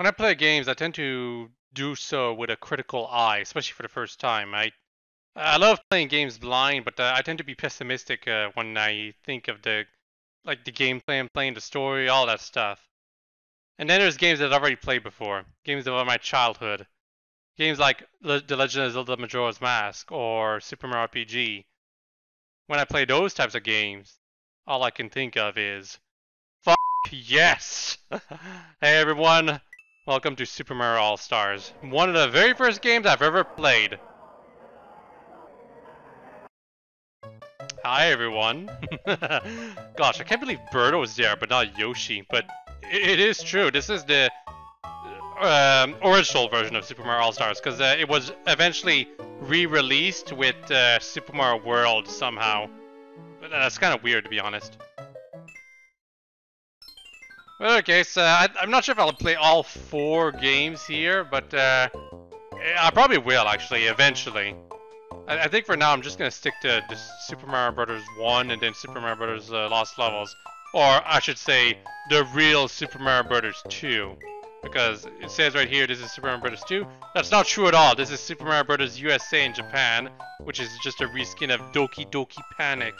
When I play games, I tend to do so with a critical eye, especially for the first time. I love playing games blind, but I tend to be pessimistic when I think of the gameplay and playing the story, all that stuff. And then there's games that I've already played before, games of my childhood, games like The Legend of Zelda: Majora's Mask or Super Mario RPG. When I play those types of games, all I can think of is, fuck yes! Hey everyone, welcome to Super Mario All-Stars, one of the very first games I've ever played. Hi everyone. Gosh, I can't believe Birdo was there, but not Yoshi. But it is true. This is the original version of Super Mario All-Stars, because it was eventually re-released with Super Mario World somehow. But that's kind of weird, to be honest. Well, okay, so I'm not sure if I'll play all 4 games here, but I probably will, actually, eventually. I think for now I'm just gonna stick to the Super Mario Bros. 1 and then Super Mario Bros. Lost Levels. Or I should say, the real Super Mario Bros. 2. Because it says right here this is Super Mario Bros. 2. That's not true at all. This is Super Mario Bros. USA in Japan, which is just a reskin of Doki Doki Panic.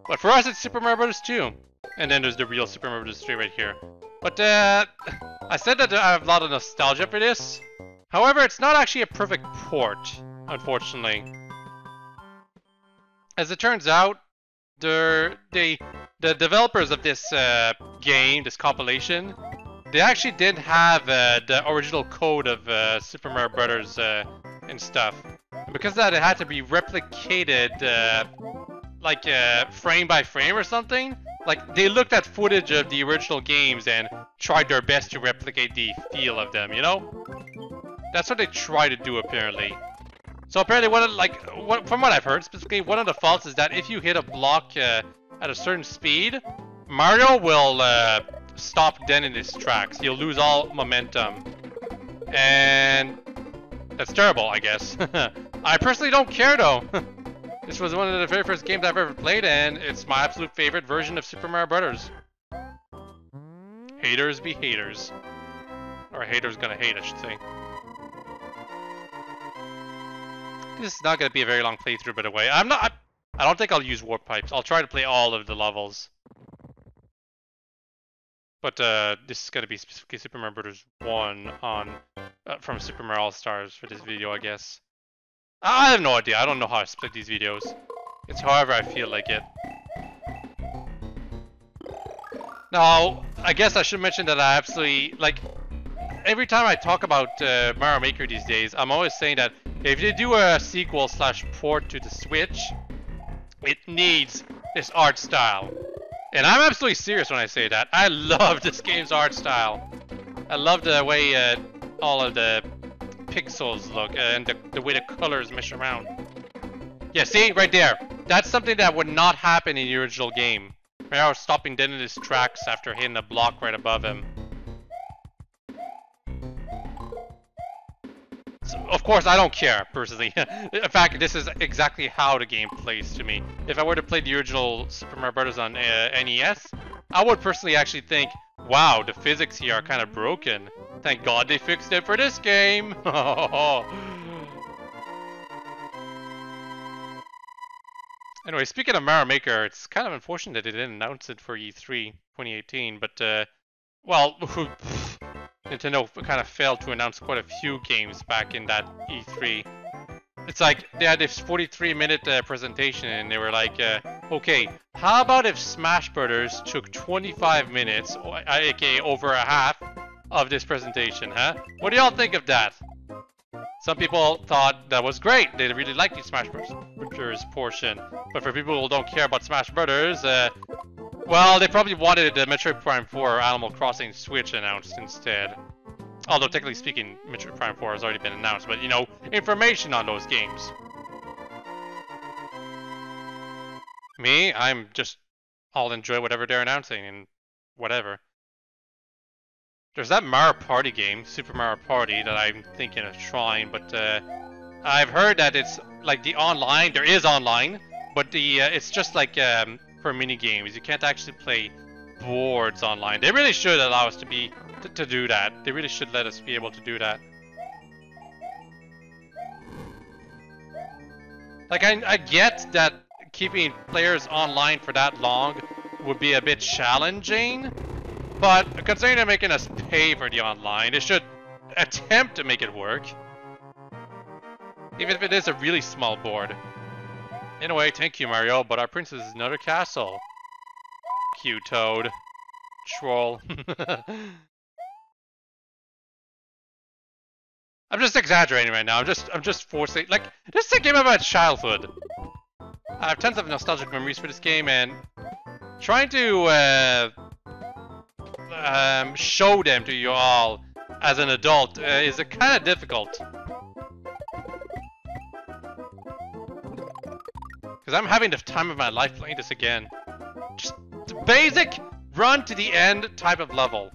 But for us it's Super Mario Bros. 2. And then there's the real Super Mario Bros. 3 right here. But I said that I have a lot of nostalgia for this. However, it's not actually a perfect port, unfortunately. As it turns out, the developers of this game, this compilation, they actually did have the original code of Super Mario Brothers and stuff. And because of that, it had to be replicated like frame by frame or something. Like, they looked at footage of the original games and tried their best to replicate the feel of them, you know? That's what they try to do, apparently. So apparently, from what I've heard, specifically, one of the faults is that if you hit a block at a certain speed, Mario will stop dead in his tracks. He'll lose all momentum. And that's terrible, I guess. I personally don't care, though. This was one of the very first games I've ever played, and it's my absolute favorite version of Super Mario Brothers. Haters be haters. Or haters gonna hate, I should say. This is not going to be a very long playthrough, by the way. I don't think I'll use warp pipes. I'll try to play all of the levels. But this is going to be specifically Super Mario Bros. 1 on from Super Mario All-Stars for this video, I guess. I have no idea. I don't know how to split these videos. It's however I feel like it. Now, I guess I should mention that I absolutely, like, every time I talk about Mario Maker these days, I'm always saying that if you do a sequel / port to the Switch, it needs this art style. And I'm absolutely serious when I say that. I love this game's art style. I love the way all of the pixels look and the way the colors mesh around. Yeah, see? Right there. That's something that would not happen in the original game. Mario stopping dead in his tracks after hitting a block right above him. Of course, I don't care, personally. In fact, this is exactly how the game plays to me. If I were to play the original Super Mario Bros. On NES, I would personally actually think, wow, the physics here are kind of broken. Thank God they fixed it for this game! Anyway, speaking of Mario Maker, it's kind of unfortunate that they didn't announce it for E3 2018, but, well, Nintendo kind of failed to announce quite a few games back in that E3. It's like they had this 43-minute presentation and they were like, okay, how about if Smash Brothers took 25 minutes, aka over a half, of this presentation, huh? What do y'all think of that? Some people thought that was great. They really liked the Smash Brothers portion. But for people who don't care about Smash Brothers, well, they probably wanted Metroid Prime 4 or Animal Crossing Switch announced instead. Although, technically speaking, Metroid Prime 4 has already been announced, but, you know, information on those games. Me, I'll enjoy whatever they're announcing and whatever. There's that Mario Party game, Super Mario Party, that I'm thinking of trying, but I've heard that it's, like, the online, there is online, but it's just like, for mini games. You can't actually play boards online. They really should allow us to be to do that. They really should let us be able to do that. Like, I get that keeping players online for that long would be a bit challenging, but considering they're making us pay for the online, they should attempt to make it work. Even if it is a really small board. In a way, thank you, Mario, but our princess is another castle. Cute Toad. Troll. I'm just exaggerating right now. I'm just forcing, like, this is a game about childhood. I have tons of nostalgic memories for this game, and trying to show them to you all as an adult is kind of difficult. Because I'm having the time of my life playing this again. Just the basic run to the end type of level.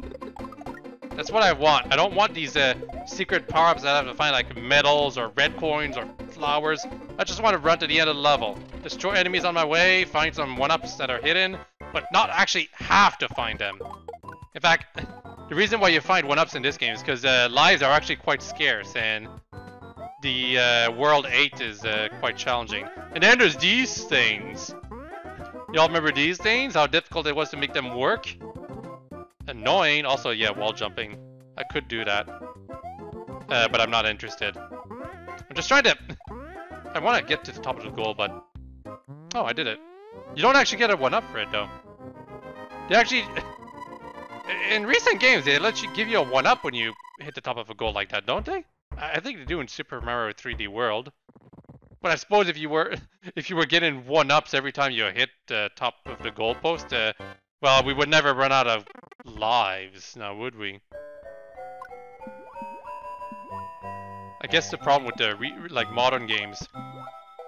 That's what I want. I don't want these secret power-ups that I have to find, like medals or red coins or flowers. I just want to run to the end of the level. Destroy enemies on my way, find some one-ups that are hidden, but not actually have to find them. In fact, the reason why you find one-ups in this game is because lives are actually quite scarce, and the World 8 is quite challenging. And then there's these things. Y'all remember these things? How difficult it was to make them work? Annoying. Also, yeah, wall jumping. I could do that. But I'm not interested. I'm just trying to... I want to get to the top of the goal, but... Oh, I did it. You don't actually get a 1-up for it, though. They actually... In recent games, they let you give you a 1-up when you hit the top of a goal like that, don't they? I think they do in Super Mario 3D World. But I suppose if you were getting 1-ups every time you hit the top of the goalpost, well, we would never run out of lives, now would we? I guess the problem with the like modern games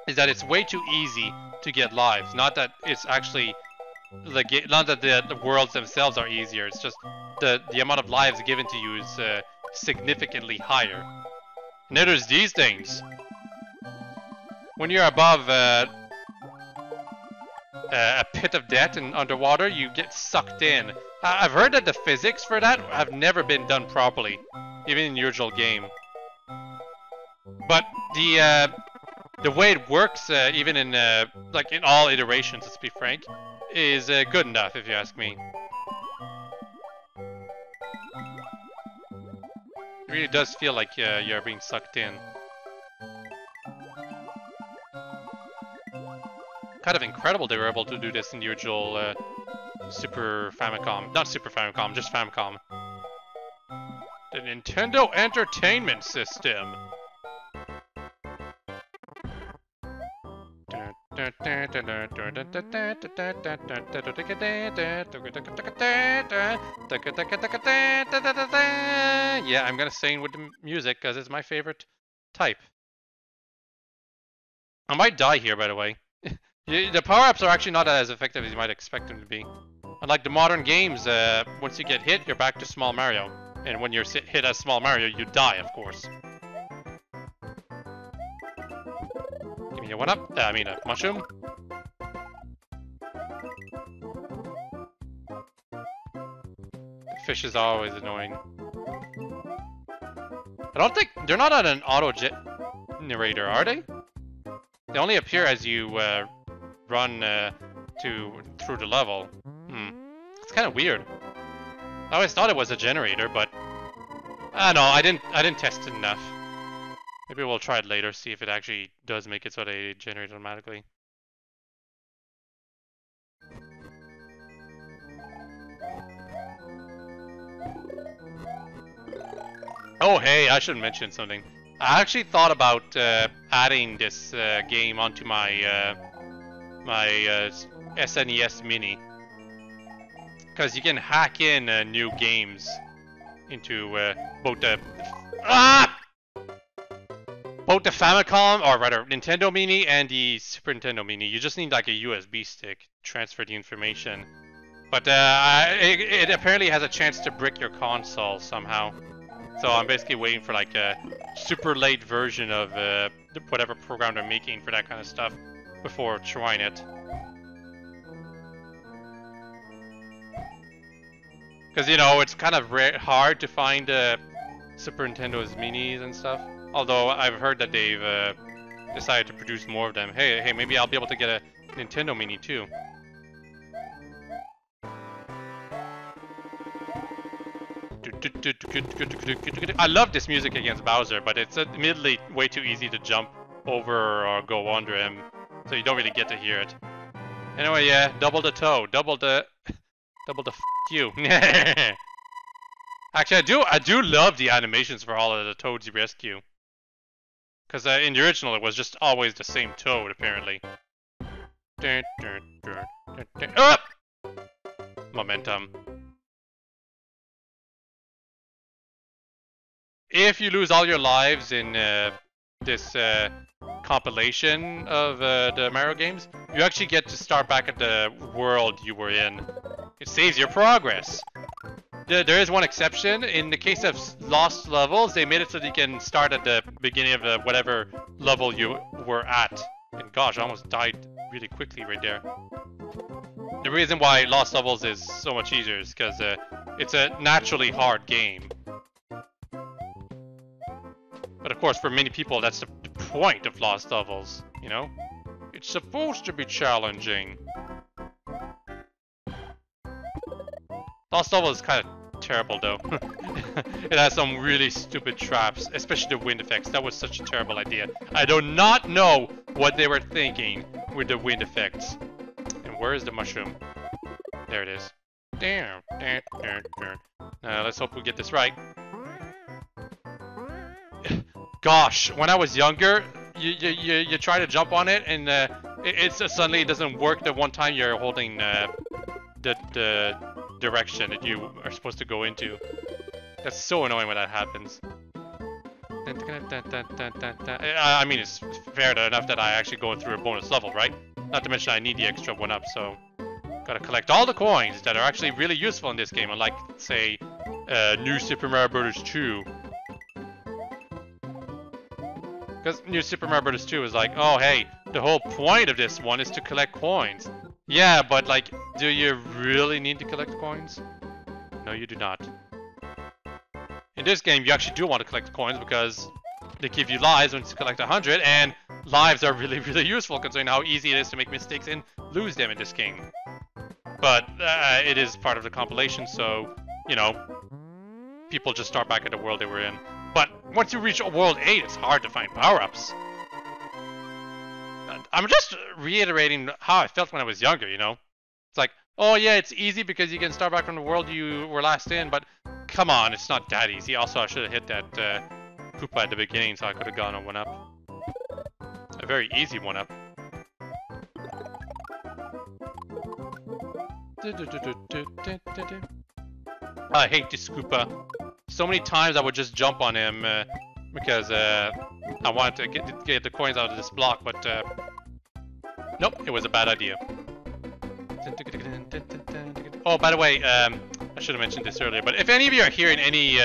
is that it's way too easy to get lives. Not that it's actually not that the worlds themselves are easier. It's just the amount of lives given to you is significantly higher. And then there's these things. When you're above a pit of death and underwater, you get sucked in. I've heard that the physics for that have never been done properly, even in the usual game. But the way it works, even in like in all iterations, let's be frank, is good enough if you ask me. It really does feel like you're being sucked in. Kind of incredible they were able to do this in the original Super Famicom. Not Super Famicom, just Famicom. The Nintendo Entertainment System. Yeah, I'm gonna sing with the music because it's my favorite type. I might die here, by the way. The power-ups are actually not as effective as you might expect them to be. Unlike the modern games, once you get hit, you're back to Small Mario. And when you're hit as Small Mario, you die, of course. Give me a 1-up. I mean a mushroom. The fish is always annoying. I don't think... They're not on an auto-generator, are they? They only appear as you run through the level. It's kind of weird. I always thought it was a generator, but I don't know. I didn't test it enough. Maybe we'll try it later, see if it actually does make it so they generate automatically. Oh hey, I should mention something. I actually thought about adding this game onto my my SNES Mini, because you can hack in new games into both the Famicom, or rather Nintendo Mini, and the Super Nintendo Mini. You just need like a USB stick to transfer the information, but it apparently has a chance to brick your console somehow. So I'm basically waiting for like a super late version of whatever program they're making for that kind of stuff before trying it. Because, you know, it's kind of hard to find Super Nintendo's minis and stuff. Although I've heard that they've decided to produce more of them. Hey, maybe I'll be able to get a Nintendo mini too. I love this music against Bowser, but it's admittedly way too easy to jump over or go under him, so you don't really get to hear it. Anyway, yeah, double the toe, double the f you. Actually, I do love the animations for all of the Toads you rescue. Because in the original, it was just always the same Toad, apparently. Up! Momentum. If you lose all your lives in this compilation of the Mario games, you actually get to start back at the world you were in. It saves your progress. There is one exception. In the case of lost levels, they made it so that you can start at the beginning of the whatever level you were at. And gosh, I almost died really quickly right there. The reason why lost levels is so much easier is because it's a naturally hard game. But of course, for many people, that's the point of lost levels, you know? It's supposed to be challenging. Lost level is kind of terrible, though. It has some really stupid traps, especially the wind effects. That was such a terrible idea. I do not know what they were thinking with the wind effects. And where is the mushroom? There it is. Damn. Let's hope we get this right. Gosh, when I was younger, you try to jump on it, and suddenly it doesn't work the one time you're holding the direction that you are supposed to go into. That's so annoying when that happens. I mean, it's fair enough that I actually go through a bonus level, right? Not to mention I need the extra one up, so gotta collect all the coins that are actually really useful in this game, unlike, say, New Super Mario Bros. 2. Because New Super Mario Bros. 2 is like, oh hey, the whole point of this one is to collect coins. Yeah, but like, do you really need to collect coins? No, you do not. In this game, you actually do want to collect coins because they give you lives when you collect 100, and lives are really, really useful considering how easy it is to make mistakes and lose them in this game. But it is part of the compilation, so, you know, people just start back at the world they were in. But once you reach World 8, it's hard to find power-ups. I'm just reiterating how I felt when I was younger, you know? It's like, oh yeah, it's easy because you can start back from the world you were last in, but come on, it's not that easy. Also, I should have hit that Koopa at the beginning so I could have gone a 1-up. A very easy 1-up. I hate this Koopa. So many times I would just jump on him because I wanted to get the coins out of this block, but nope, it was a bad idea. Oh, by the way, I should have mentioned this earlier, but if any of you are hearing any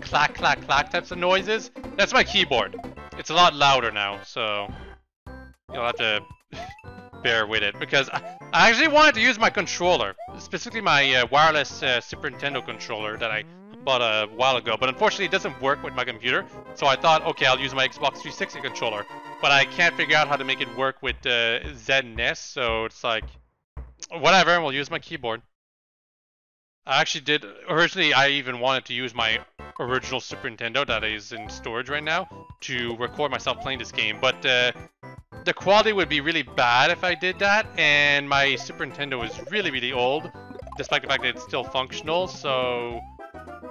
clack, clack, clack types of noises, that's my keyboard. It's a lot louder now, so you'll have to bear with it, because I actually wanted to use my controller, specifically my wireless Super Nintendo controller that I bought a while ago, but unfortunately it doesn't work with my computer, so I thought, okay, I'll use my Xbox 360 controller, but I can't figure out how to make it work with ZNES, so it's like, whatever, we'll use my keyboard. I actually did, originally I even wanted to use my original Super Nintendo that is in storage right now to record myself playing this game, but the quality would be really bad if I did that, and my Super Nintendo is really, really old, despite the fact that it's still functional, so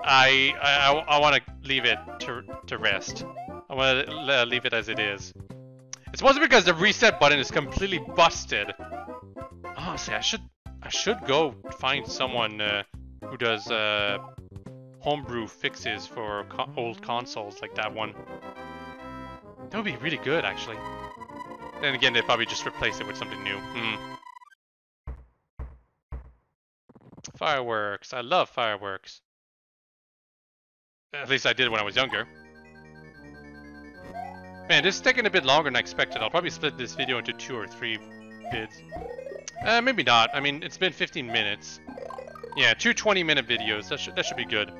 I want to leave it to rest. I want to leave it as it is. It's mostly because the reset button is completely busted. Honestly, I should go find someone who does homebrew fixes for old consoles like that one. That would be really good, actually. Then again, they'd probably just replace it with something new. Fireworks. I love fireworks. At least I did when I was younger. Man, this is taking a bit longer than I expected. I'll probably split this video into 2 or 3 vids. Maybe not. I mean, it's been 15 minutes. Yeah, 2 20-minute videos. That should be good.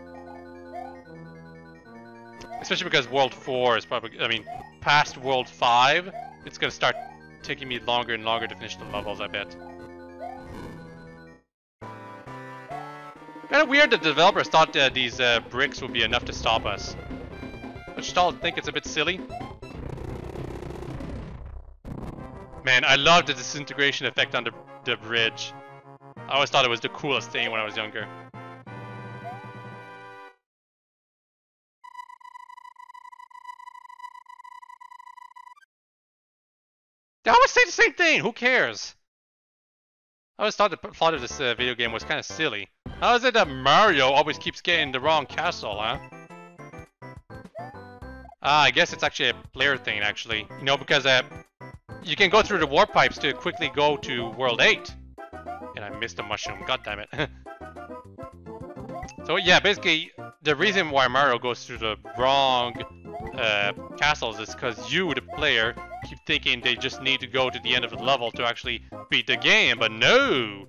Especially because World 4 is probably, I mean, past World 5, it's gonna start taking me longer and longer to finish the levels, I bet. Kind of weird that the developers thought that these bricks would be enough to stop us. Don't you all think it's a bit silly? Man, I love the disintegration effect on the bridge. I always thought it was the coolest thing when I was younger. They always say the same thing. Who cares? I always thought the plot of this video game was kind of silly. How is it that Mario always keeps getting the wrong castle, huh? I guess it's actually a player thing, actually. You know, because you can go through the warp pipes to quickly go to World 8. And I missed the mushroom. God damn it. So yeah, basically, the reason why Mario goes through the wrong castles is because you, the player, keep thinking they just need to go to the end of the level to actually beat the game, but no!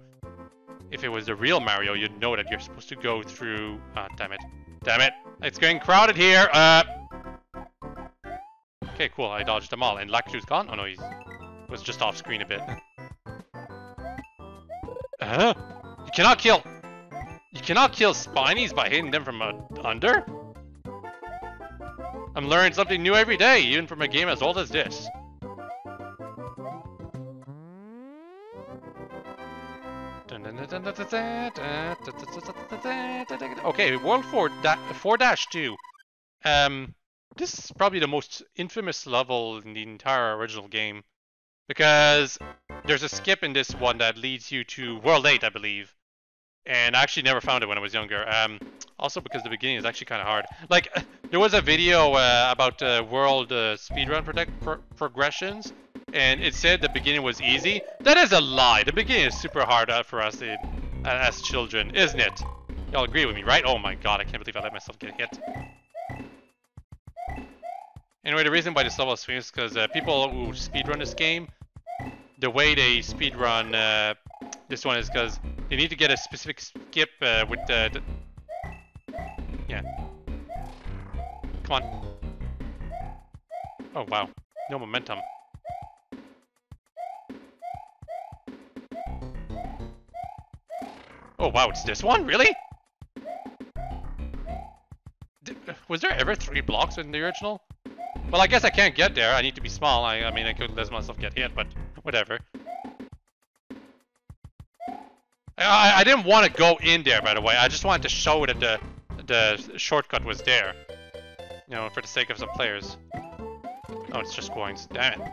If it was the real Mario, you'd know that you're supposed to go through... Ah, damn it. Damn it! It's getting crowded here! Okay, cool, I dodged them all. And Lakitu's gone? Oh no, he was just off screen a bit. You cannot kill... You cannot kill Spinies by hitting them from under? I'm learning something new every day, even from a game as old as this. Okay, World 4-2. This is probably the most infamous level in the entire original game. Because there's a skip in this one that leads you to World 8, I believe. And I actually never found it when I was younger. Also because the beginning is actually kind of hard. Like, there was a video about world speedrun progressions, and it said the beginning was easy. That is a lie. The beginning is super hard for us as children, isn't it? Y'all agree with me, right? Oh my god, I can't believe I let myself get hit. Anyway, the reason why this level is famous is because people who speedrun this game, the way they speedrun this one is because they need to get a specific skip with the... Yeah. Come on. Oh, wow. No momentum. Oh, wow, it's this one? Really? Was there ever 3 blocks in the original? Well, I guess I can't get there. I need to be small. I mean, I could let myself get hit, but whatever. I didn't want to go in there, by the way. I just wanted to show that the shortcut was there. You know, for the sake of some players. Oh, it's just coins. Damn it.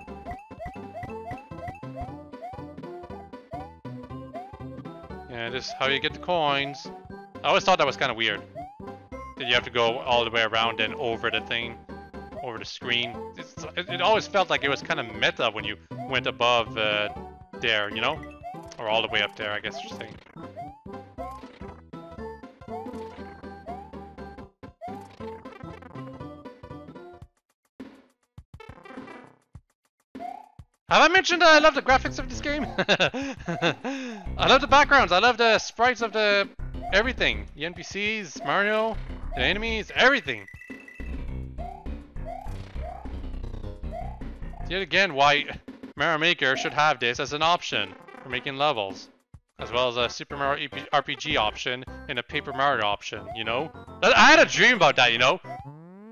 Yeah, this is how you get the coins. I always thought that was kind of weird. That you have to go all the way around and over the thing. Over the screen. It always felt like it was kind of meta when you went above there, you know? Or all the way up there, I guess you're saying. Have I mentioned that I love the graphics of this game? I love the backgrounds, I love the sprites of the... everything. The NPCs, Mario, the enemies, everything. Yet again, why Mario Maker should have this as an option for making levels. As well as a Super Mario RPG option and a Paper Mario option, you know? I had a dream about that, you know?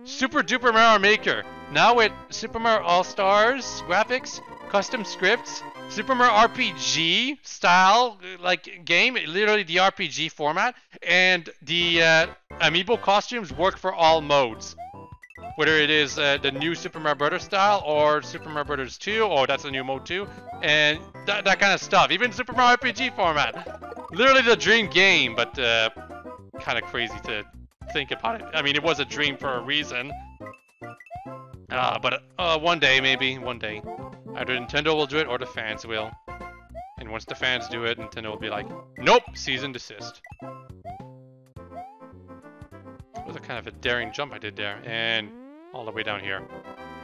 Super duper Mario Maker. Now with Super Mario All-Stars graphics, custom scripts, Super Mario RPG style like game, literally the RPG format, and the amiibo costumes work for all modes. Whether it is the new Super Mario Brothers style or Super Mario Brothers 2, or that's a new mode too, and that kind of stuff. Even Super Mario RPG format. Literally the dream game, but kind of crazy to think about it. I mean, it was a dream for a reason. But one day, maybe, one day. Either Nintendo will do it or the fans will. And once the fans do it, Nintendo will be like, nope, cease and desist. It was a kind of a daring jump I did there, and all the way down here.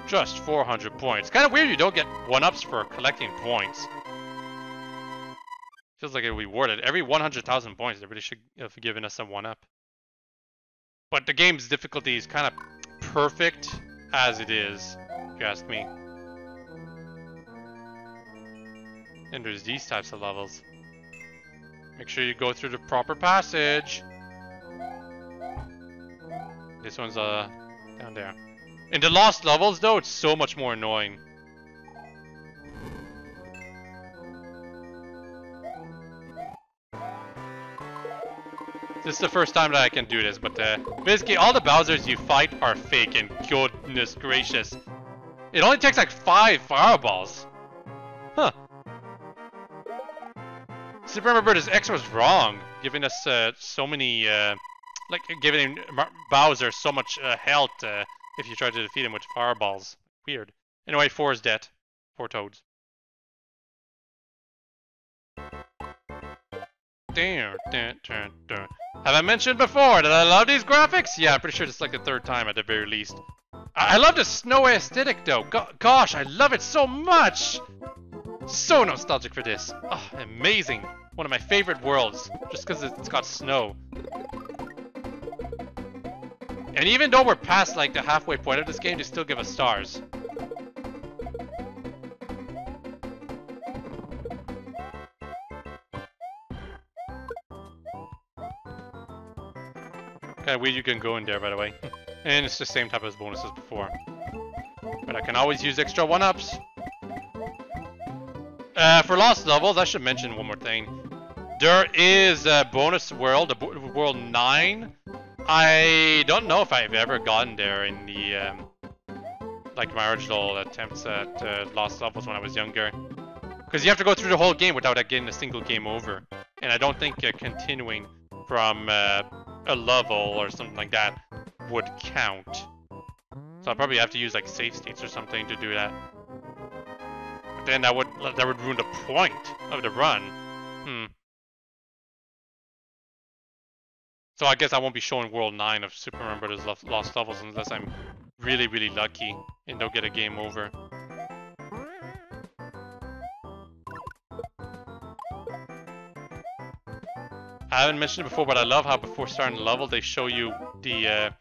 Just 400 points. Kind of weird you don't get 1-ups for collecting points. Feels like it would be worth it. Every 100,000 points, they really should have given us a 1-up. But the game's difficulty is kind of perfect as it is, if you ask me. And there's these types of levels. Make sure you go through the proper passage. This one's down there. In the lost levels though, it's so much more annoying. This is the first time that I can do this, but basically all the Bowsers you fight are fake, and goodness gracious. It only takes like 5 fireballs. Huh. Super Mario Bros. X was wrong, giving us so many, like giving Bowser so much health if you try to defeat him with fireballs. Weird. Anyway, 4 is dead. 4 toads. Have I mentioned before that I love these graphics? Yeah, I'm pretty sure it's like the 3rd time at the very least. I love the snow aesthetic though. Gosh, I love it so much. So nostalgic for this. Oh, amazing. One of my favorite worlds, just because it's got snow. And even though we're past like the halfway point of this game, they still give us stars. Kind of weird you can go in there, by the way. And it's the same type of bonus as before. But I can always use extra 1-ups. For lost levels, I should mention one more thing. There is a bonus world, world 9. I don't know if I've ever gotten there in the, like my original attempts at lost levels when I was younger. Because you have to go through the whole game without getting a single game over. And I don't think continuing from a level or something like that would count. So I'll probably have to use like save states or something to do that. But then that would ruin the point of the run. So I guess I won't be showing World 9 of Super Mario Bros. Lost Levels unless I'm really, really lucky and they'll get a game over. I haven't mentioned it before, but I love how before starting the level they show you the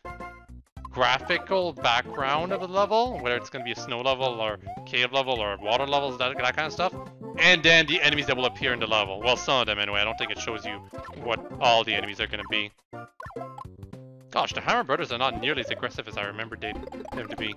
graphical background of the level, whether it's going to be a snow level or cave level or water levels, that kind of stuff. And then the enemies that will appear in the level. Well, some of them anyway. I don't think it shows you what all the enemies are going to be. Gosh, the Hammer Brothers are not nearly as aggressive as I remembered them to be.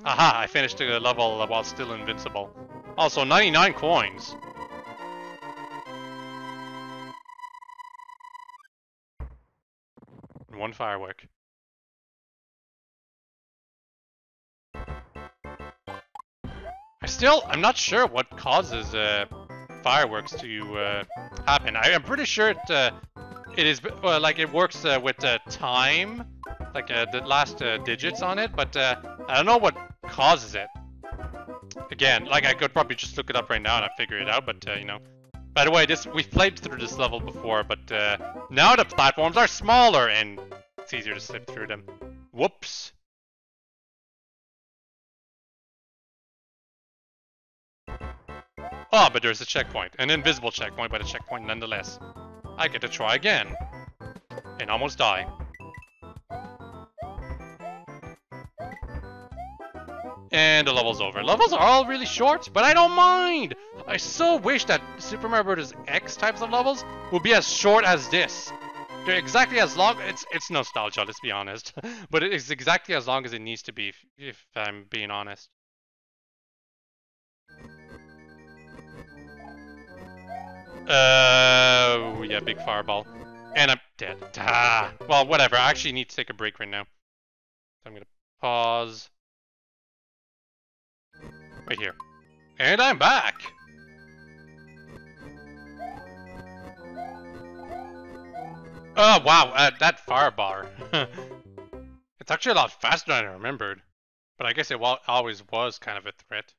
Aha, I finished the level while still invincible. Also, 99 coins. And 1 firework. I'm not sure what causes fireworks to happen. I'm pretty sure it is like it works with time, like the last digits on it, but I don't know what causes it. Again, like I could probably just look it up right now and I figure it out, but you know. By the way, we've played through this level before, but now the platforms are smaller and it's easier to slip through them. Whoops. Oh, but there's a checkpoint. An invisible checkpoint, but a checkpoint nonetheless. I get to try again. And almost die. And the level's over. Levels are all really short, but I don't mind! I so wish that Super Mario Bros. X types of levels would be as short as this. They're exactly as long... It's nostalgia, let's be honest. But it's exactly as long as it needs to be, if I'm being honest. Yeah, big fireball. And I'm dead. Ah, well, whatever. I actually need to take a break right now. So I'm gonna pause. Right here. And I'm back! Oh, wow, that firebar. It's actually a lot faster than I remembered. But I guess it always was kind of a threat.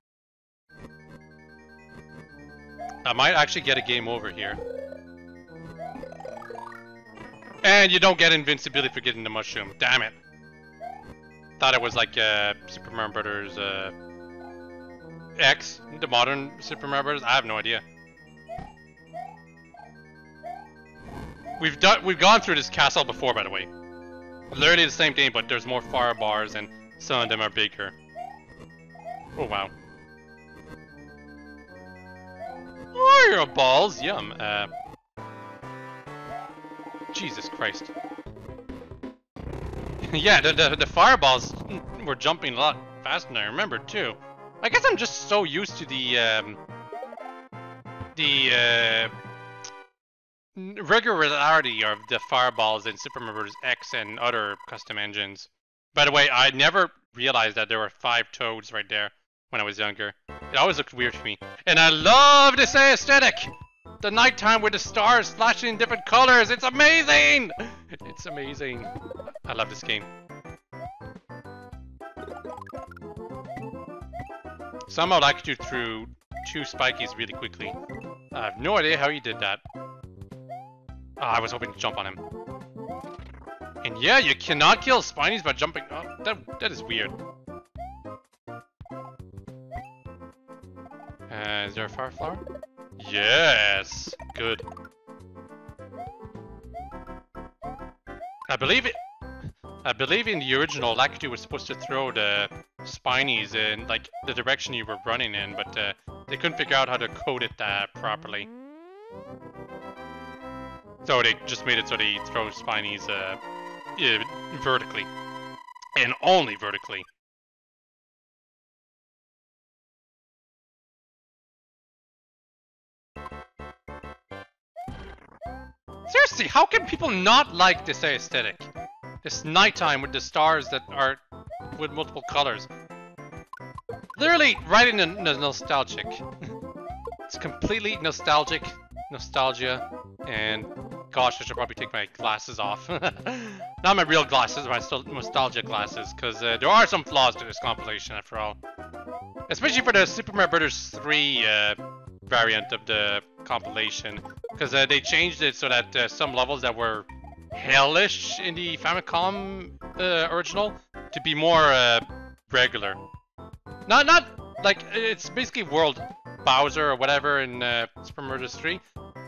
I might actually get a game over here. And you don't get invincibility for getting the mushroom. Damn it. Thought it was like Super Mario Brothers X, the modern Super Mario Brothers. I have no idea. We've gone through this castle before, by the way. Literally the same thing, but there's more fire bars and some of them are bigger. Oh wow. Oh, you're balls, yum. Jesus Christ. Yeah, the fireballs were jumping a lot faster than I remember too. I guess I'm just so used to the regularity of the fireballs in Super Mario Bros. X and other custom engines. By the way, I never realized that there were 5 toads right there when I was younger. It always looked weird to me. And I love this aesthetic! The nighttime with the stars flashing in different colors. It's amazing! It's amazing. I love this game. Somehow I could do through 2 spikies really quickly. I have no idea how he did that. Oh, I was hoping to jump on him. And yeah, you cannot kill Spinies by jumping. Oh, that is weird. Is there a fire flower? Yes! Good. I believe in the original, Lakitu was supposed to throw the Spinies in like the direction you were running in, but they couldn't figure out how to code it properly. So they just made it so they throw Spinies vertically. And only vertically. Seriously, how can people not like this aesthetic? This nighttime with the stars that are with multiple colors. Literally right in the nostalgic. It's completely nostalgic. Nostalgia. And gosh, I should probably take my glasses off. Not my real glasses, my nostalgia glasses. Because there are some flaws to this compilation after all. Especially for the Super Mario Bros. 3 variant of the compilation. Because they changed it so that some levels that were hellish in the Famicom original to be more regular. Not like it's basically World Bowser or whatever in Super Mario Bros. 3.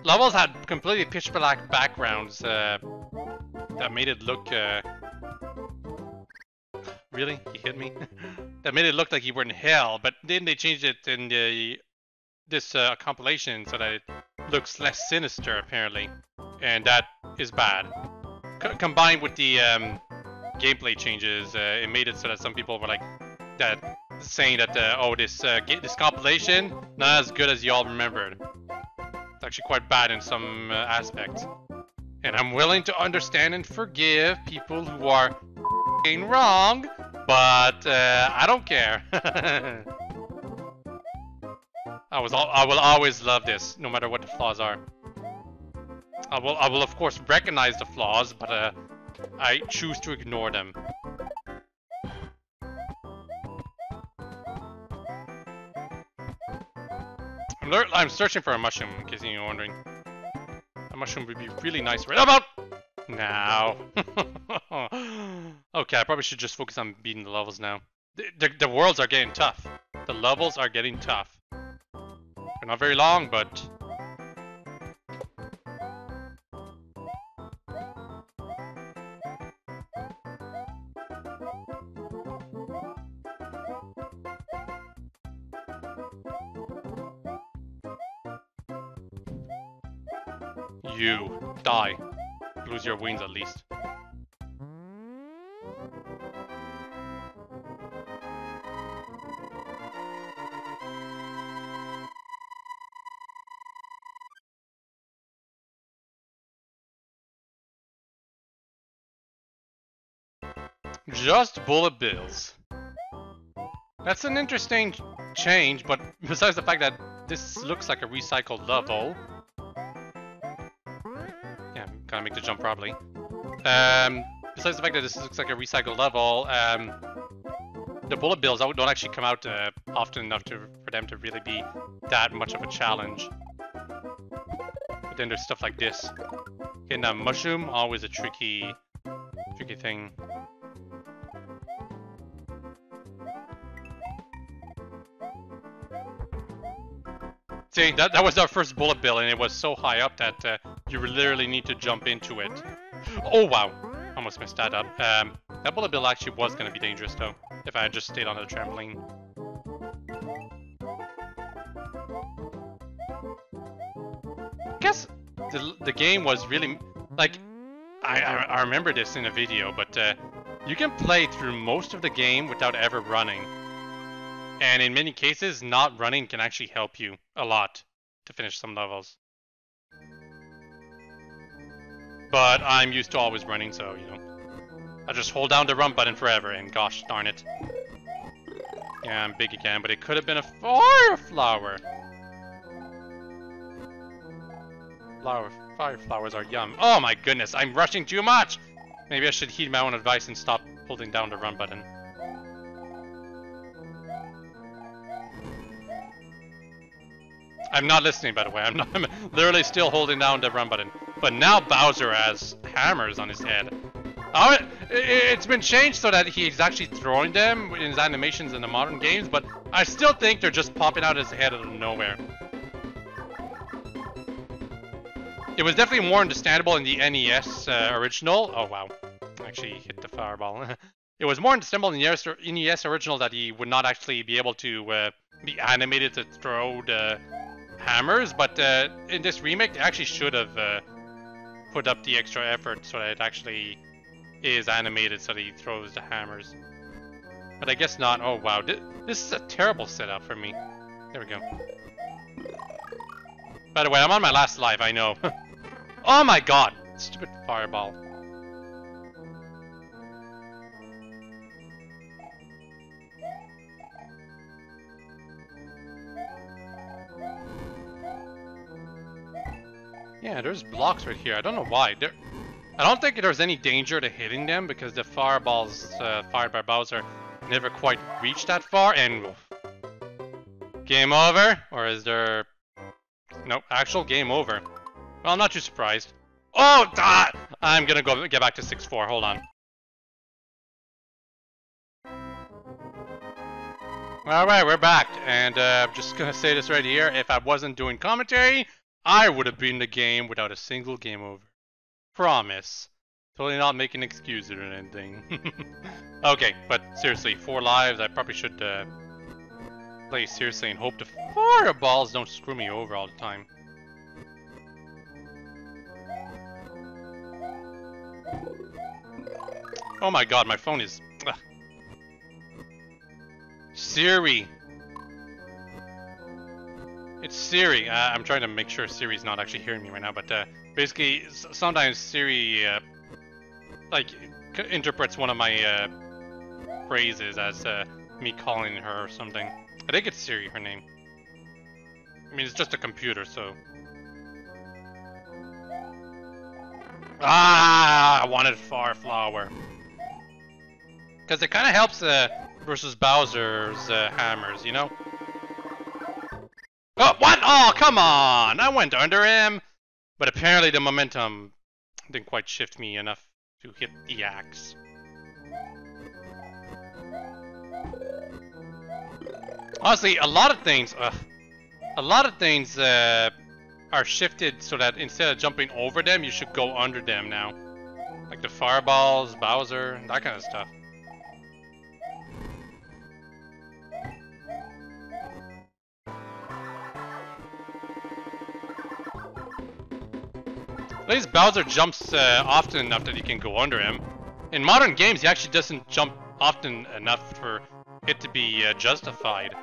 Levels had completely pitch black backgrounds that made it look. Really? He hit me? That made it look like you were in hell, but then they changed it in this compilation so that it looks less sinister apparently, and that is bad. Combined with the gameplay changes, it made it so that some people were like that, saying that oh this compilation not as good as y'all remembered. It's actually quite bad in some aspects, and I'm willing to understand and forgive people who are wrong, but I don't care. I will always love this, no matter what the flaws are. I will of course recognize the flaws, but I choose to ignore them. I'm searching for a mushroom, in case you're wondering. A mushroom would be really nice right about now. Okay, I probably should just focus on beating the levels now. The worlds are getting tough. The levels are getting tough. They're not very long, but... You die. Lose your wings at least. Just bullet bills. That's an interesting change, but besides the fact that this looks like a recycled level... Yeah, gotta make the jump properly. Besides the fact that this looks like a recycled level, the bullet bills don't actually come out often enough for them to really be that much of a challenge. But then there's stuff like this. Getting that mushroom, always a tricky thing. See, that was our first bullet bill, and it was so high up that you literally need to jump into it. Oh wow, almost messed that up. That bullet bill actually was going to be dangerous though, if I had just stayed on the trampoline. I guess the game was really, like, I remember this in a video, but you can play through most of the game without ever running. And in many cases, not running can actually help you a lot to finish some levels. But I'm used to always running, so, you know, I just hold down the run button forever, and gosh darn it. Yeah, I'm big again, but it could have been a fire flower. Fire flowers are yum. Oh my goodness, I'm rushing too much! Maybe I should heed my own advice and stop holding down the run button. I'm not listening, by the way. I'm literally still holding down the run button. But now Bowser has hammers on his head. Oh, it's been changed so that he's actually throwing them in his animations in the modern games, but I still think they're just popping out his head out of nowhere. It was definitely more understandable in the NES original. Oh wow, actually hit the fireball. It was more understandable in the NES original that he would not actually be able to be animated to throw the hammers, but in this remake they actually should have put up the extra effort so that it actually is animated so that he throws the hammers. But I guess not. Oh wow, this is a terrible setup for me. There we go. By the way, I'm on my last life, I know. Oh my god! Stupid fireball. Yeah, there's blocks right here. I don't know why. I don't think there's any danger to hitting them because the fireballs fired by Bowser never quite reached that far. And game over? Or is there... Nope, actual game over. Well, I'm not too surprised. Oh, I'm gonna get back to 6-4. Hold on. Alright, we're back. And I'm just gonna say this right here. If I wasn't doing commentary, I would have beaten the game without a single game over. Promise. Totally not making excuses or anything. Okay, but seriously, 4 lives. I probably should play seriously and hope the fireballs don't screw me over all the time. Oh my god, my phone is... Ugh. Siri. It's Siri. I'm trying to make sure Siri's not actually hearing me right now, but basically, sometimes Siri like interprets one of my phrases as me calling her or something. I think it's Siri, her name. I mean, it's just a computer, so. I wanted Fire Flower. Because it kind of helps versus Bowser's hammers, you know? Oh, what? Oh, come on! I went under him! But apparently the momentum didn't quite shift me enough to hit the axe. Honestly, a lot of things are shifted so that instead of jumping over them, you should go under them now. Like the fireballs, Bowser, that kind of stuff. At least Bowser jumps often enough that you can go under him. In modern games, he actually doesn't jump often enough for it to be justified.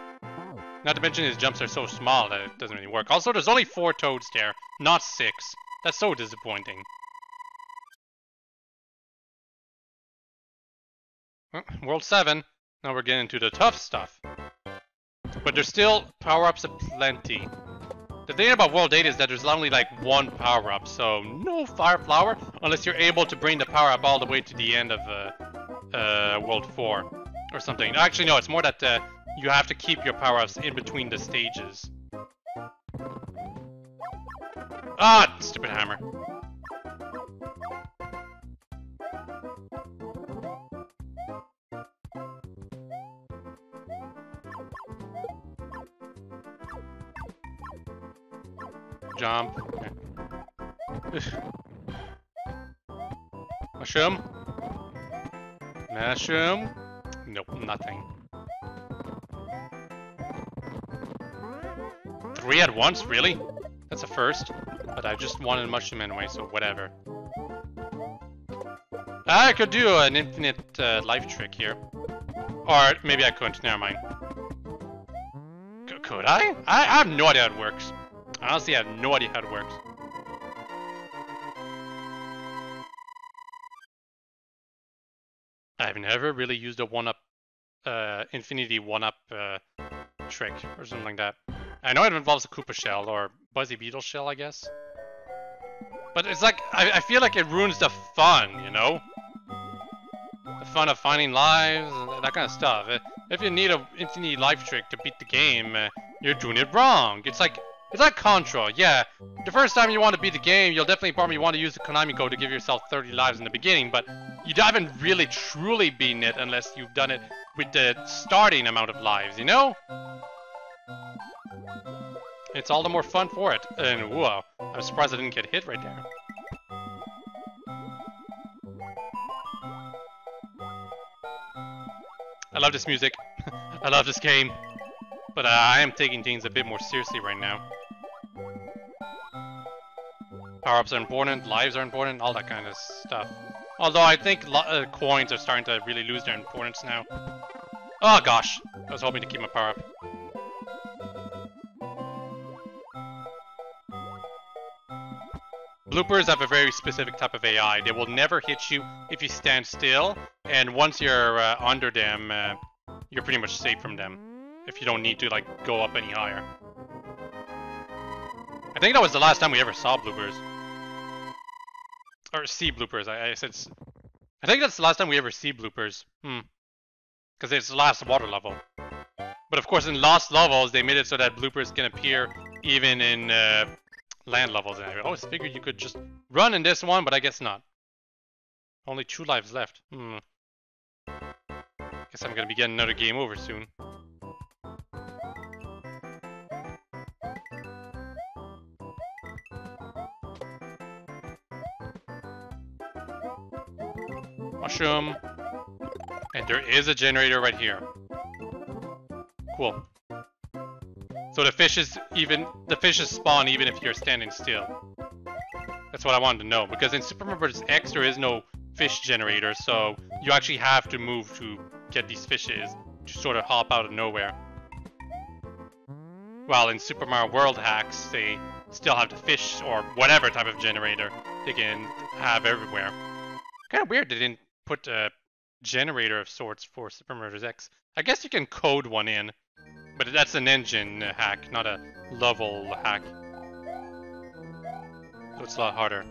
Not to mention his jumps are so small that it doesn't really work. Also, there's only 4 toads there, not 6. That's so disappointing. World 7. Now we're getting into the tough stuff. But there's still power-ups aplenty. The thing about World 8 is that there's only like 1 power-up, so no Fire Flower unless you're able to bring the power-up all the way to the end of World 4 or something. Actually, no, it's more that you have to keep your power-ups in between the stages. Ah, stupid hammer. Jump. Mushroom? Mushroom? Nope, nothing. 3 at once? Really? That's a first. But I just wanted a mushroom anyway, so whatever. I could do an infinite life trick here. Or maybe I couldn't, never mind. Could I? I have no idea how it works. Honestly, I have no idea how it works. I've never really used a one-up, infinity one-up trick or something like that. I know it involves a Koopa shell or Buzzy Beetle shell, I guess. But it's like, I feel like it ruins the fun, you know? The fun of finding lives, that kind of stuff. If you need an infinity life trick to beat the game, you're doing it wrong. It's like Contra. Yeah, the first time you want to beat the game, you'll definitely probably want to use the Konami code to give yourself 30 lives in the beginning, but you haven't really truly beaten it unless you've done it with the starting amount of lives, you know? It's all the more fun for it. And whoa, I'm surprised I didn't get hit right there. I love this music. I love this game. But I am taking things a bit more seriously right now. Power-ups are important, lives are important, all that kind of stuff. Although I think coins are starting to really lose their importance now. Oh gosh, I was hoping to keep my power-up. Bloopers have a very specific type of AI. They will never hit you if you stand still, and once you're under them, you're pretty much safe from them. If you don't need to like go up any higher. I think that was the last time we ever saw bloopers. Or see bloopers, I said... I think that's the last time we ever see bloopers. Because it's the last water level. But of course in Lost levels, they made it so that bloopers can appear even in land levels. And I always figured you could just run in this one, but I guess not. Only 2 lives left. Guess I'm gonna be getting another game over soon. Mushroom. And there is a generator right here. Cool. So the fishes spawn even if you're standing still. That's what I wanted to know, because in Super Mario Bros. X there is no fish generator, so you actually have to move to get these fishes to sort of hop out of nowhere. While in Super Mario World hacks, they still have the fish or whatever type of generator they can have everywhere. Kind of weird they didn't put a generator of sorts for Super Mario Bros. X. I guess you can code one in, but that's an engine hack, not a level hack. So it's a lot harder.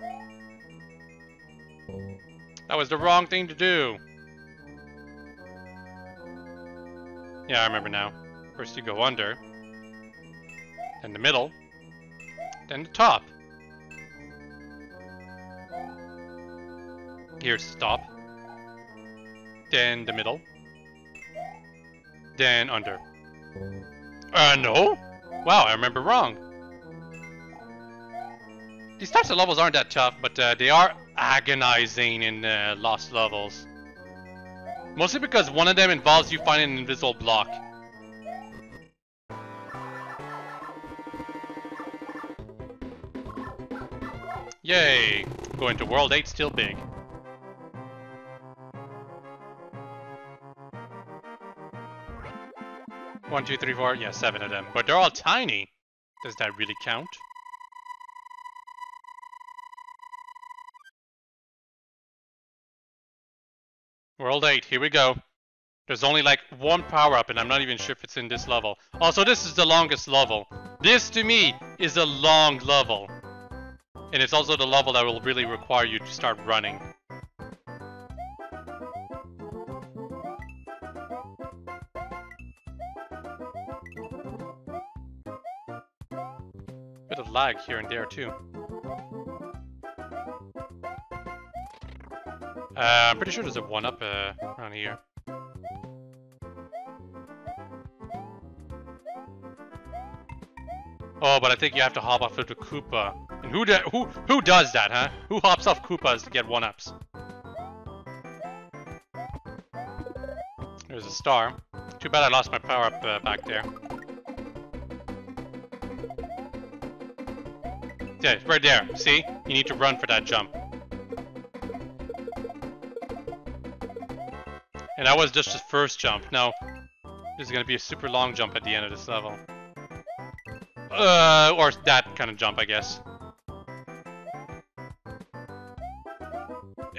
That was the wrong thing to do. Yeah, I remember now. First you go under, then the middle, then the top. Here's stop. Then the middle. Then under. No? Wow, I remember wrong. These types of levels aren't that tough, but they are agonizing in Lost levels. Mostly because one of them involves you finding an invisible block. Yay! Going to World 8 still big. One, two, three, four, yeah, 7 of them. But they're all tiny. Does that really count? World 8, here we go. There's only like 1 power-up and I'm not even sure if it's in this level. Also, this is the longest level. This, to me, is a long level. And it's also the level that will really require you to start running. Bit of lag here and there too. I'm pretty sure there's a 1-up around here. Oh, but I think you have to hop off of the Koopa. And who does that, huh? Who hops off Koopas to get 1-ups? There's a star. Too bad I lost my power-up back there. Yeah, right there. See? You need to run for that jump. And that was just the first jump. Now, this is going to be a super long jump at the end of this level. Or that kind of jump, I guess.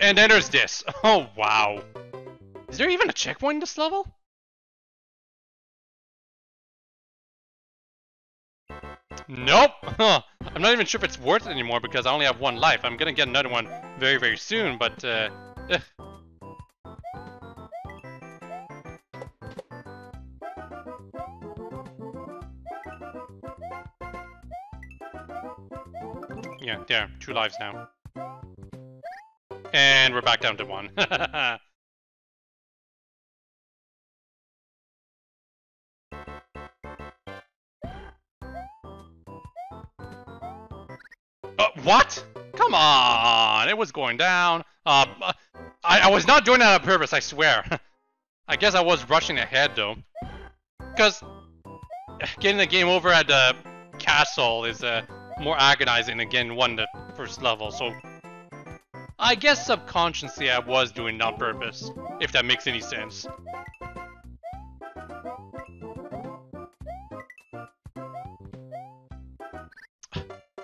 And then there's this. Oh, wow. Is there even a checkpoint in this level? Nope. I'm not even sure if it's worth it anymore because I only have 1 life. I'm gonna get another one very, very soon, but yeah, there, 2 lives now. And we're back down to 1. What? Come on! It was going down. I was not doing that on purpose, I swear. I guess I was rushing ahead, though. Because getting the game over at the castle is more agonizing than getting one the first level, so... I guess subconsciously I was doing it on purpose, if that makes any sense.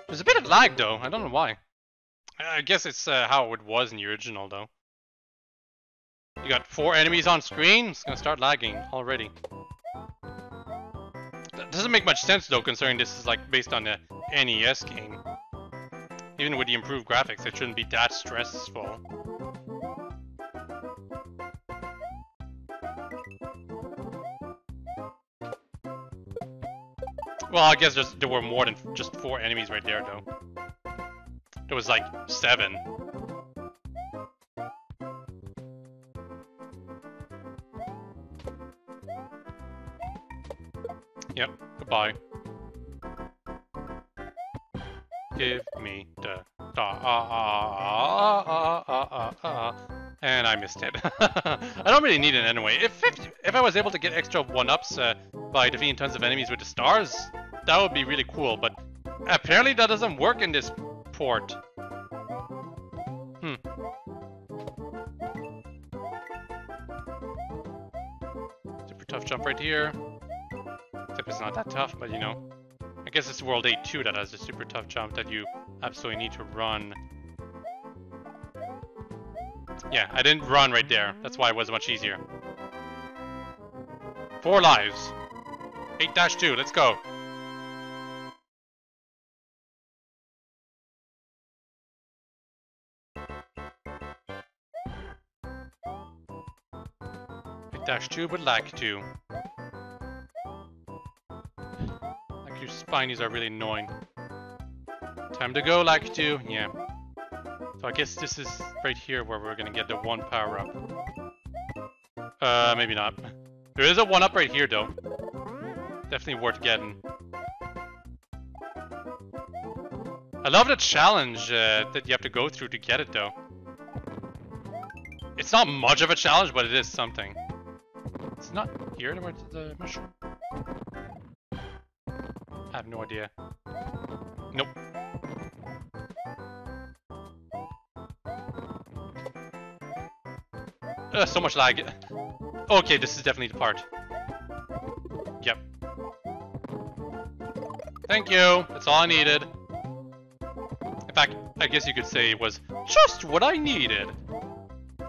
There's a bit of lag though, I don't know why. I guess it's how it was in the original though. You got 4 enemies on screen, it's gonna start lagging already. That doesn't make much sense though, considering this is like based on the NES game. Even with the improved graphics, it shouldn't be that stressful. Well, I guess there were more than just 4 enemies right there, though. There was like 7. Yep, goodbye. Give me the and I missed it. I don't really need it anyway. If I was able to get extra 1-ups by defeating tons of enemies with the stars, that would be really cool. But apparently that doesn't work in this port. Super tough jump right here. Except it's not that tough, but you know. I guess it's World 8 2 that has a super tough jump that you absolutely need to run. Yeah, I didn't run right there. That's why it was much easier. 4 lives. 8-2, let's go. -2 would like to. Like your spinies are really annoying. Time to go, like to. Yeah. So I guess this is right here where we're gonna get the 1 power up. Maybe not. There is a 1-up right here though. Definitely worth getting. I love the challenge that you have to go through to get it though. It's not much of a challenge, but it is something. It's not here where the mushroom. I have no idea. Nope. So much lag. Okay, this is definitely the part. Yep. Thank you. That's all I needed. In fact, I guess you could say it was just what I needed.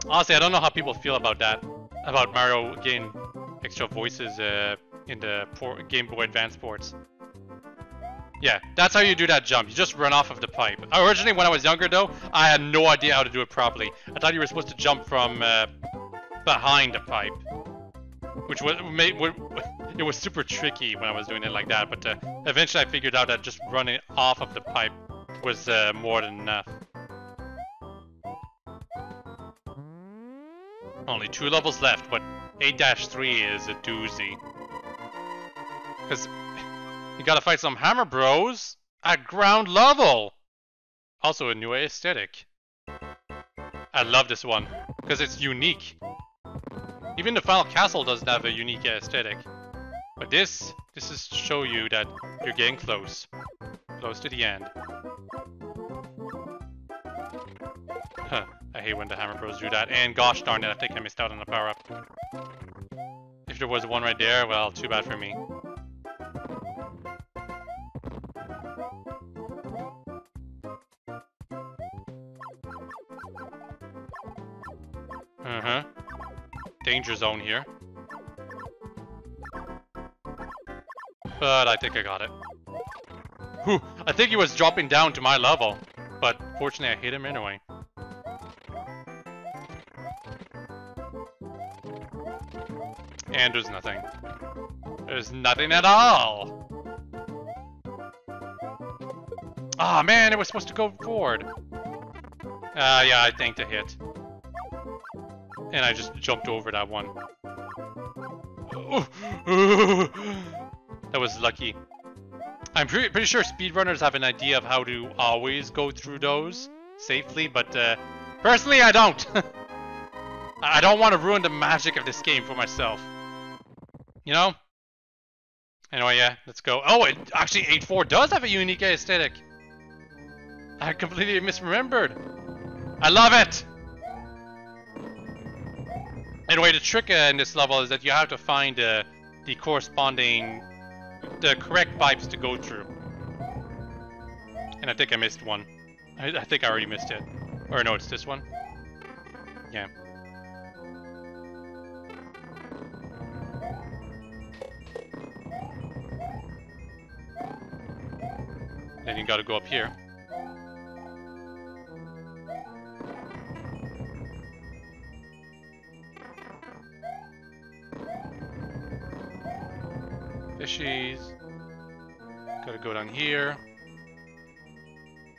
Honestly, I don't know how people feel about that. About Mario getting extra voices in the Game Boy Advance ports. Yeah, that's how you do that jump. You just run off of the pipe. Originally, when I was younger, though, I had no idea how to do it properly. I thought you were supposed to jump from behind the pipe, which was it was super tricky when I was doing it like that. But eventually, I figured out that just running off of the pipe was more than enough. Only 2 levels left, but 8-3 is a doozy. Because You gotta fight some hammer bros at ground level. Also a new aesthetic. I love this one because it's unique. Even the final castle doesn't have a unique aesthetic. But this is to show you that you're getting close. Close to the end. Huh. I hate when the hammer bros do that. And gosh darn it, I think I missed out on the power up. If there was one right there, well, too bad for me. Uh-huh. Danger zone here. But I think I got it. Whew, I think he was dropping down to my level. But fortunately I hit him anyway. And there's nothing. There's nothing at all! Ah, man, it was supposed to go forward. Yeah, I tanked a hit. And I just jumped over that one. That was lucky. I'm pretty sure speedrunners have an idea of how to always go through those safely, but personally I don't. I don't want to ruin the magic of this game for myself. You know? Anyway, yeah, let's go. Oh, it actually 8.4 does have a unique aesthetic. I completely misremembered. I love it! Anyway, the trick in this level is that you have to find the corresponding, the correct pipes to go through. And I think I missed one. I think I already missed it. Or no, it's this one. Yeah. Then you gotta go up here. Fishies. Gotta go down here.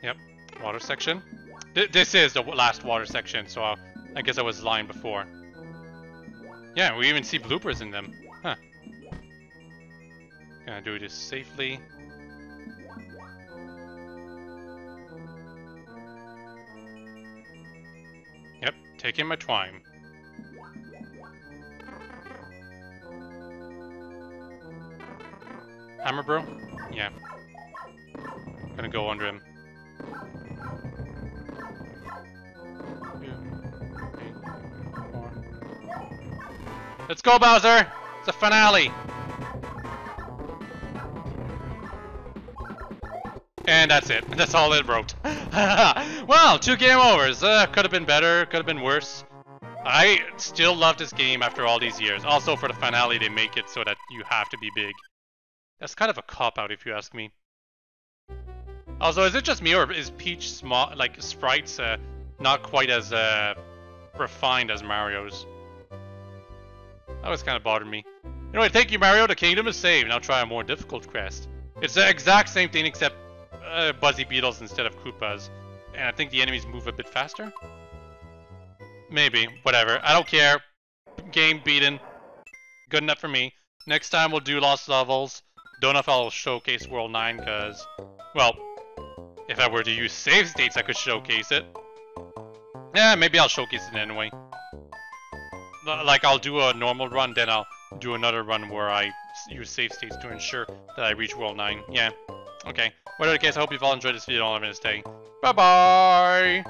Yep, water section. This is the last water section, so I guess I was lying before. Yeah, we even see bloopers in them. Huh. Gonna do this safely. Yep, taking my time. Hammer bro? Yeah. Gonna go under him. 2, 8, 4. Let's go, Bowser! It's a finale! And that's it. That's all it wrote. Well, 2 game overs. Could have been better, could have been worse. I still love this game after all these years. Also, for the finale, they make it so that you have to be big. That's kind of a cop-out if you ask me. Also, is it just me or is Peach small, like sprites not quite as refined as Mario's? That always kind of bothered me. Anyway, thank you Mario, the kingdom is saved. Now try a more difficult quest. It's the exact same thing except Buzzy Beetles instead of Koopas. And I think the enemies move a bit faster? Maybe, whatever. I don't care. Game beaten. Good enough for me. Next time we'll do Lost Levels. Don't know if I'll showcase World 9, because, well, if I were to use save states, I could showcase it. Yeah, maybe I'll showcase it anyway. Like, I'll do a normal run, then I'll do another run where I use save states to ensure that I reach World 9. Yeah, okay. Whatever the case, I hope you've all enjoyed this video. All I'm going to say, bye-bye!